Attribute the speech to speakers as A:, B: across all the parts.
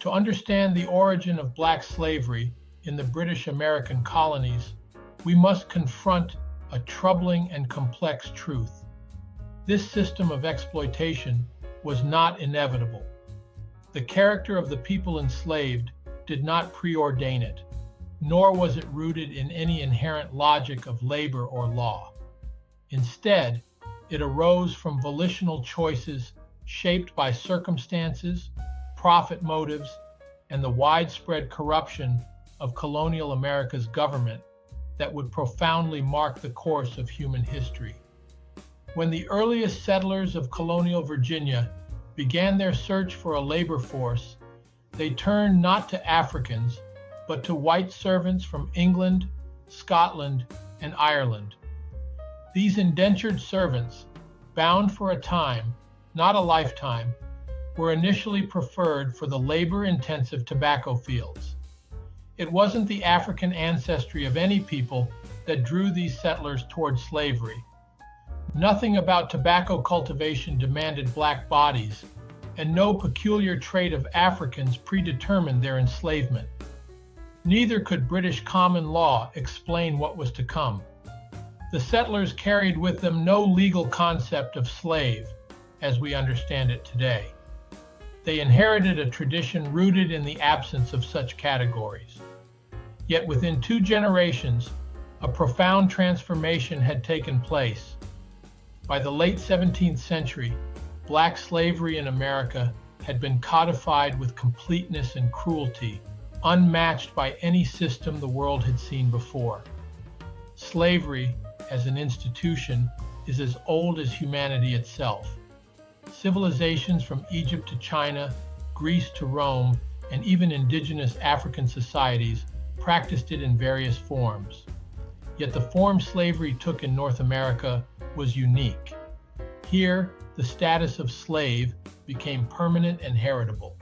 A: To understand the origin of black slavery in the British American colonies, we must confront a troubling and complex truth. This system of exploitation was not inevitable. The character of the people enslaved did not preordain it, nor was it rooted in any inherent logic of labor or law. Instead, it arose from volitional choices shaped by circumstances, profit motives, and the widespread corruption of colonial America's government that would profoundly mark the course of human history. When the earliest settlers of colonial Virginia began their search for a labor force, they turned not to Africans, but to white servants from England, Scotland, and Ireland. These indentured servants, bound for a time, not a lifetime, were initially preferred for the labor-intensive tobacco fields. It wasn't the African ancestry of any people that drew these settlers toward slavery. Nothing about tobacco cultivation demanded black bodies, and no peculiar trait of Africans predetermined their enslavement. Neither could British common law explain what was to come. The settlers carried with them no legal concept of slave, as we understand it today. They inherited a tradition rooted in the absence of such categories. Yet within 2 generations, a profound transformation had taken place. By the late 17th century, black slavery in America had been codified with completeness and cruelty, unmatched by any system the world had seen before. Slavery, as an institution, is as old as humanity itself. Civilizations from Egypt to China, Greece to Rome, and even indigenous African societies practiced it in various forms. Yet the form slavery took in North America was unique. Here, the status of slave became permanent and heritable.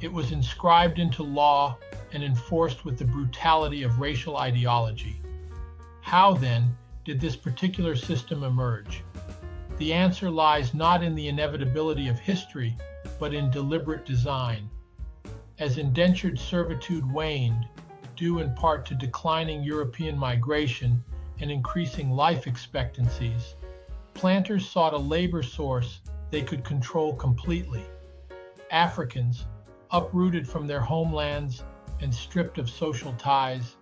A: It was inscribed into law and enforced with the brutality of racial ideology. How, then, did this particular system emerge? The answer lies not in the inevitability of history, but in deliberate design. As indentured servitude waned, due in part to declining European migration and increasing life expectancies, planters sought a labor source they could control completely. Africans, uprooted from their homelands and stripped of social ties,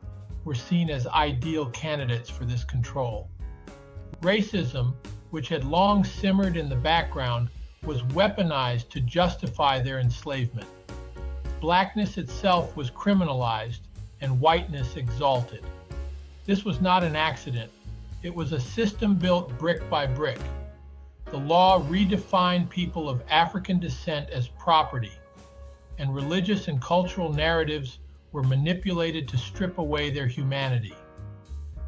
A: were seen as ideal candidates for this control. Racism, which had long simmered in the background, was weaponized to justify their enslavement. Blackness itself was criminalized and whiteness exalted. This was not an accident. It was a system built brick by brick. The law redefined people of African descent as property, and religious and cultural narratives were manipulated to strip away their humanity.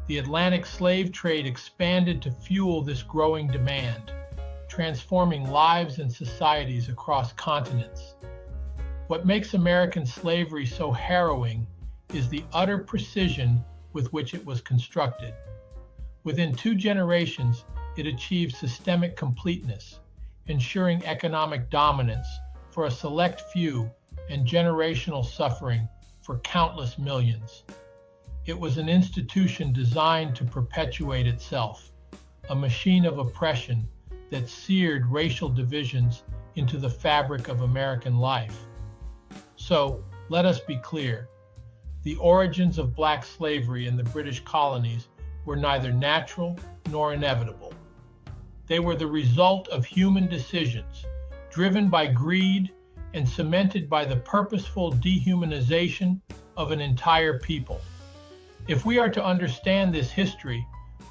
A: The Atlantic slave trade expanded to fuel this growing demand, transforming lives and societies across continents. What makes American slavery so harrowing is the utter precision with which it was constructed. Within 2 generations, it achieved systemic completeness, ensuring economic dominance for a select few and generational suffering for countless millions. It was an institution designed to perpetuate itself, a machine of oppression that seared racial divisions into the fabric of American life. So, let us be clear. The origins of black slavery in the British colonies were neither natural nor inevitable. They were the result of human decisions, driven by greed and cemented by the purposeful dehumanization of an entire people. If we are to understand this history,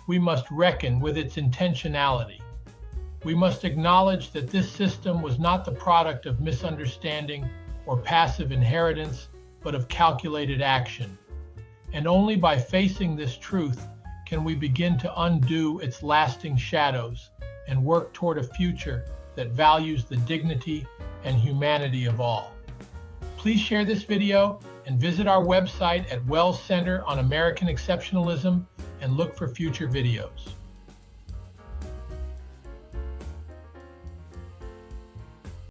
A: we must reckon with its intentionality. We must acknowledge that this system was not the product of misunderstanding or passive inheritance, but of calculated action. And only by facing this truth can we begin to undo its lasting shadows and work toward a future that values the dignity and humanity of all. Please share this video and visit our website at Wells Center on American Exceptionalism and look for future videos.